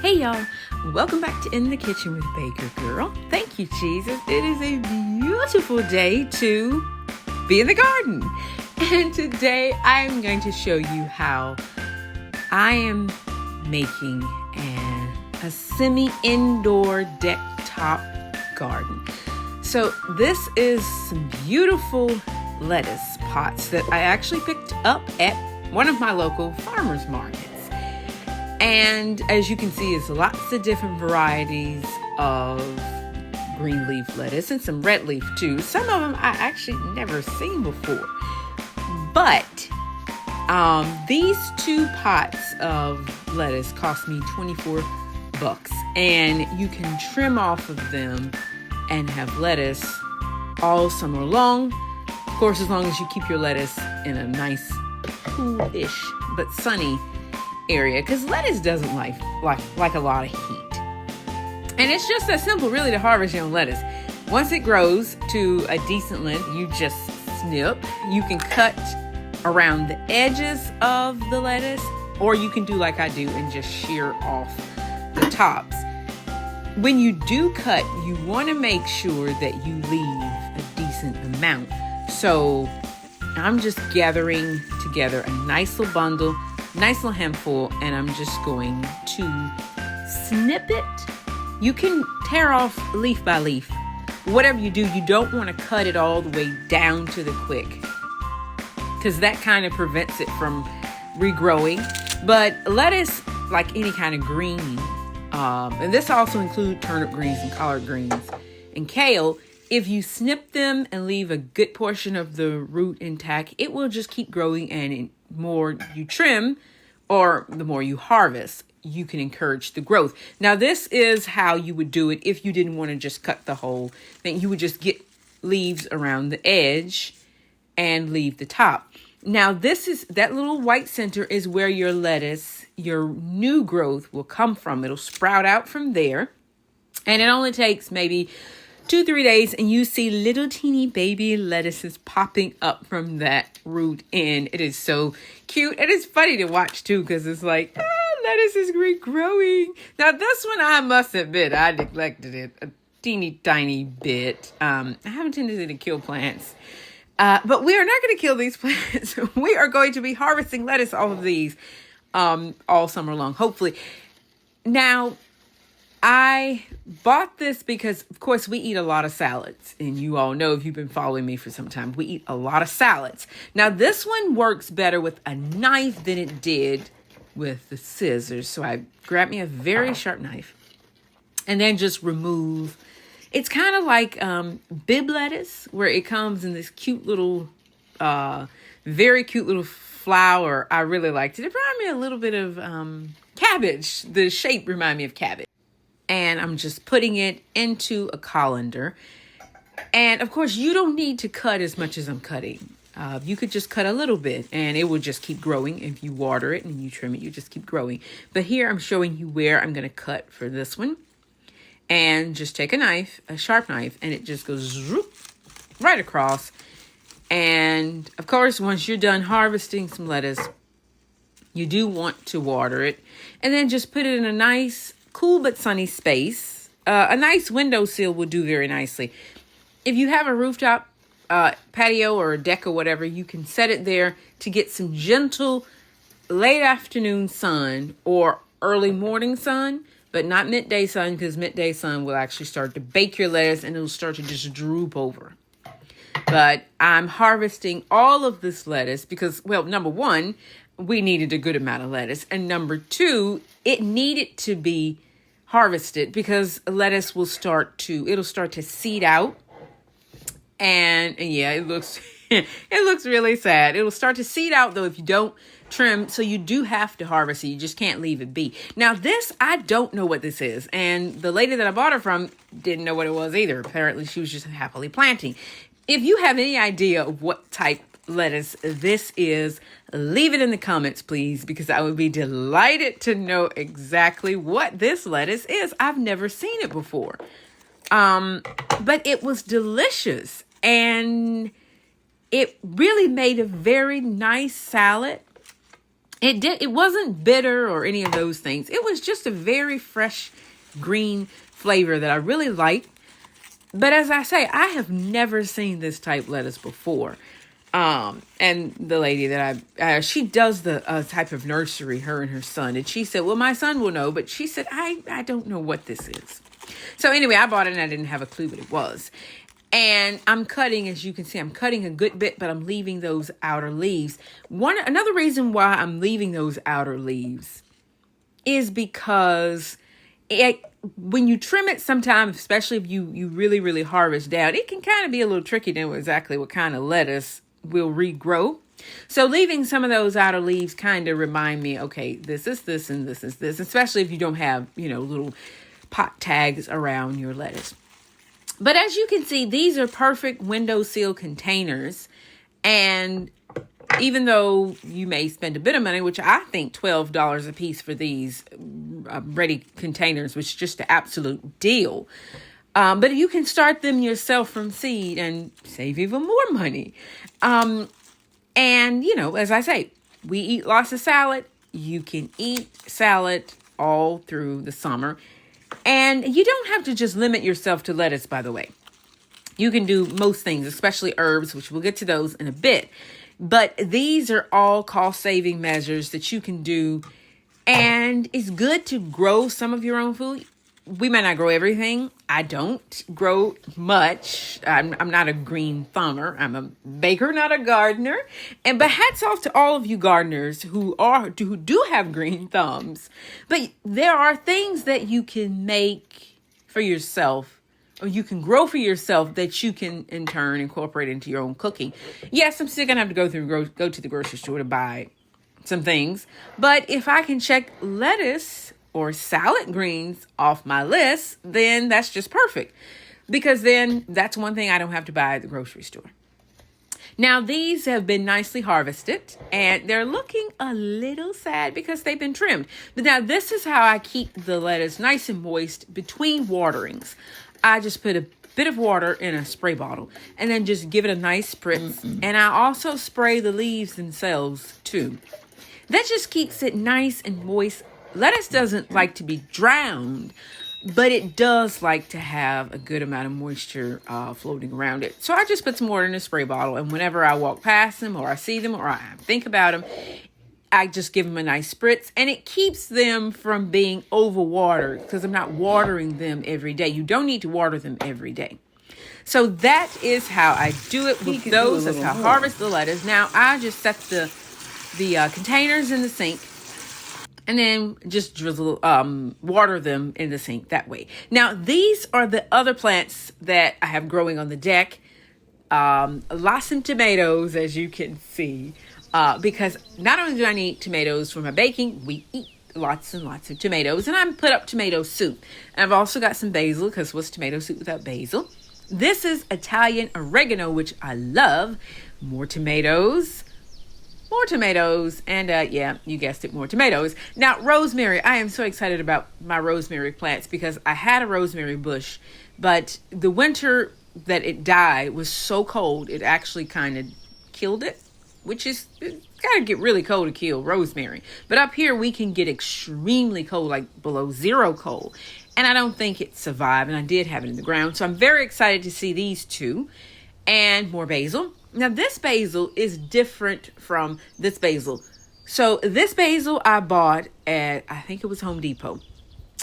Hey y'all, welcome back to In the Kitchen with Baker Girl. Thank you, Jesus. It is a beautiful day to be in the garden. And today I'm going to show you how I am making a semi-indoor deck top garden. So this is some beautiful lettuce pots that I actually picked up at one of my local farmers markets. And as you can see, it's lots of different varieties of green leaf lettuce and some red leaf too. Some of them I actually never seen before. But these 2 pots of lettuce cost me $24. And you can trim off of them and have lettuce all summer long. Of course, as long as you keep your lettuce in a nice, cool-ish but sunny area, because lettuce doesn't like a lot of heat. And it's just that simple, really, to harvest your own lettuce. Once it grows to a decent length, you just snip. You can cut around the edges of the lettuce, or you can do like I do and just shear off the tops. When you do cut, you want to make sure that you leave a decent amount. So I'm just gathering together a nice little bundle, nice little handful, and I'm just going to snip it. You can tear off leaf by leaf. Whatever you do, you don't want to cut it all the way down to the quick, because that kind of prevents it from regrowing. But lettuce, like any kind of green, and this also includes turnip greens and collard greens and kale, if you snip them and leave a good portion of the root intact, it will just keep growing, and the more you trim or the more you harvest, you can encourage the growth. Now, this is how you would do it if you didn't want to just cut the whole thing. You would just get leaves around the edge and leave the top. Now, that little white center is where your lettuce, your new growth, will come from. It'll sprout out from there. And it only takes maybe 2-3 days, and you see little teeny baby lettuces popping up from that root end. It is so cute. And it's funny to watch too, because it's like, lettuce is regrowing. Now, this one, I must admit, I neglected it a teeny tiny bit. I have a tendency to kill plants. But we are not going to kill these plants. We are going to be harvesting lettuce off of these all summer long, hopefully. Now, I bought this because, of course, we eat a lot of salads. And you all know, if you've been following me for some time, we eat a lot of salads. Now, this one works better with a knife than it did with the scissors. So I grabbed me a very sharp knife and then just remove. It's kind of like Bibb lettuce, where it comes in this cute little, very cute little flower. I really liked it. It reminded me a little bit of cabbage. The shape reminded me of cabbage. And I'm just putting it into a colander. And of course, you don't need to cut as much as I'm cutting. You could just cut a little bit and it will just keep growing. If you water it and you trim it, you just keep growing. But here I'm showing you where I'm going to cut for this one. And just take a knife, a sharp knife, and it just goes zoop, right across. And of course, once you're done harvesting some lettuce, you do want to water it. And then just put it in a nice, cool but sunny space. A nice windowsill will do very nicely. If you have a rooftop patio or a deck or whatever, you can set it there to get some gentle late afternoon sun or early morning sun, but not midday sun, because midday sun will actually start to bake your lettuce and it'll start to just droop over. But I'm harvesting all of this lettuce because, well, number one, we needed a good amount of lettuce. And number two, it needed to be harvested because lettuce will start to seed out. And yeah, it looks really sad. It will start to seed out though if you don't trim. So you do have to harvest it. You just can't leave it be. Now this, I don't know what this is. And the lady that I bought it from didn't know what it was either. Apparently she was just happily planting. If you have any idea of what type lettuce this is, leave it in the comments, please, because I would be delighted to know exactly what this lettuce is. I've never seen it before. But it was delicious and it really made a very nice salad. It wasn't bitter or any of those things. It was just a very fresh green flavor that I really liked. But as I say, I have never seen this type lettuce before. And the lady that she does the type of nursery, her and her son. And she said, well, my son will know. But she said, I don't know what this is. So anyway, I bought it and I didn't have a clue what it was. And I'm cutting, as you can see, I'm cutting a good bit, but I'm leaving those outer leaves. Another reason why I'm leaving those outer leaves is because when you trim it sometimes, especially if you really, really harvest down, it can kind of be a little tricky to know exactly what kind of lettuce will regrow. So leaving some of those outer leaves kind of remind me, okay, this is this and this is this, especially if you don't have, little pot tags around your lettuce. But as you can see, these are perfect windowsill containers. And even though you may spend a bit of money, which I think $12 a piece for these ready containers, which is just an absolute deal. But you can start them yourself from seed and save even more money. And, as I say, we eat lots of salad. You can eat salad all through the summer. And you don't have to just limit yourself to lettuce, by the way. You can do most things, especially herbs, which we'll get to those in a bit. But these are all cost-saving measures that you can do. And it's good to grow some of your own food. We might not grow everything. I don't grow much. I'm not a green thumber. I'm a baker, not a gardener. But hats off to all of you gardeners who do have green thumbs. But there are things that you can make for yourself, or you can grow for yourself, that you can in turn incorporate into your own cooking. Yes, I'm still gonna have to go to the grocery store to buy some things. But if I can check lettuce or salad greens off my list, then that's just perfect, because then that's one thing I don't have to buy at the grocery store. Now, these have been nicely harvested and they're looking a little sad because they've been trimmed. But now this is how I keep the lettuce nice and moist between waterings. I just put a bit of water in a spray bottle and then just give it a nice spritz. And I also spray the leaves themselves too. That just keeps it nice and moist. Lettuce doesn't like to be drowned, but it does like to have a good amount of moisture floating around it. So I just put some water in a spray bottle, and whenever I walk past them or I see them or I think about them, I just give them a nice spritz, and it keeps them from being overwatered because I'm not watering them every day. You don't need to water them every day. So that is how I do it with those. That's how I harvest the lettuce. Now I just set the containers in the sink, and then just drizzle, water them in the sink that way. Now, these are the other plants that I have growing on the deck. Lots of tomatoes, as you can see, because not only do I need tomatoes for my baking, we eat lots and lots of tomatoes. And I put up tomato soup. And I've also got some basil, because what's tomato soup without basil? This is Italian oregano, which I love. More tomatoes, and yeah, you guessed it, more tomatoes. Now, rosemary. I am so excited about my rosemary plants because I had a rosemary bush, but the winter that it died was so cold, it actually kind of killed it, which is, it's got to get really cold to kill rosemary. But up here, we can get extremely cold, like below zero cold. And I don't think it survived, and I did have it in the ground. So I'm very excited to see these two, and more basil. Now, this basil is different from this basil. So this basil I bought at, I think it was Home Depot.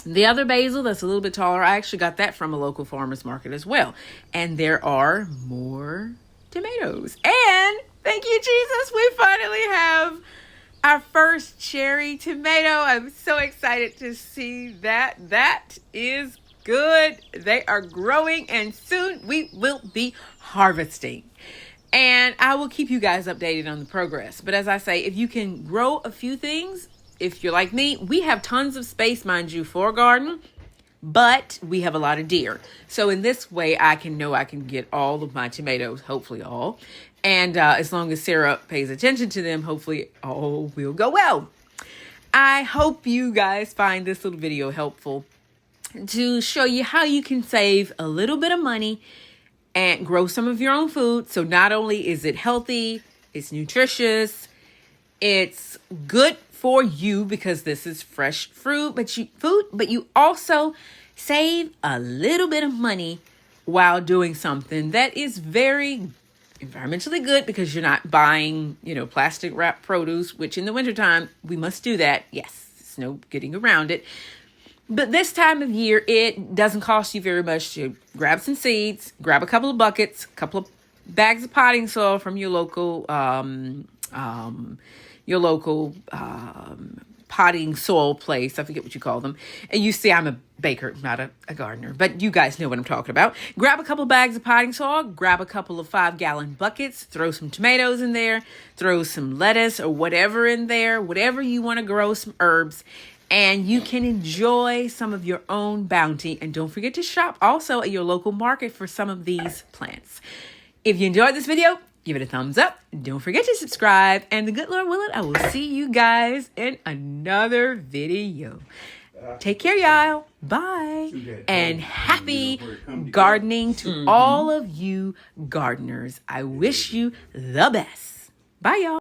The other basil that's a little bit taller, I actually got that from a local farmer's market as well. And there are more tomatoes. And thank you, Jesus, we finally have our first cherry tomato. I'm so excited to see that. That is good. They are growing, and soon we will be harvesting. And I will keep you guys updated on the progress. But as I say, if you can grow a few things, if you're like me, we have tons of space, mind you, for a garden, but we have a lot of deer. So in this way, I can get all of my tomatoes, hopefully all. And as long as Sarah pays attention to them, hopefully all will go well. I hope you guys find this little video helpful to show you how you can save a little bit of money and grow some of your own food. So not only is it healthy, it's nutritious, it's good for you because this is fresh fruit, but you also save a little bit of money while doing something that is very environmentally good because you're not buying, plastic wrap produce, which in the wintertime, we must do that. Yes, there's no getting around it. But this time of year, it doesn't cost you very much to grab some seeds, grab a couple of buckets, a couple of bags of potting soil from your local potting soil place. I forget what you call them. And you see, I'm a baker, not a gardener, but you guys know what I'm talking about. Grab a couple of bags of potting soil, grab a couple of 5-gallon buckets, throw some tomatoes in there, throw some lettuce or whatever in there, whatever you want to grow, some herbs, and you can enjoy some of your own bounty. And don't forget to shop also at your local market for some of these plants. If you enjoyed this video, give it a thumbs up. Don't forget to subscribe. And the good Lord willing, I will see you guys in another video. Take care, y'all. Bye. And happy gardening to all of you gardeners. I wish you the best. Bye, y'all.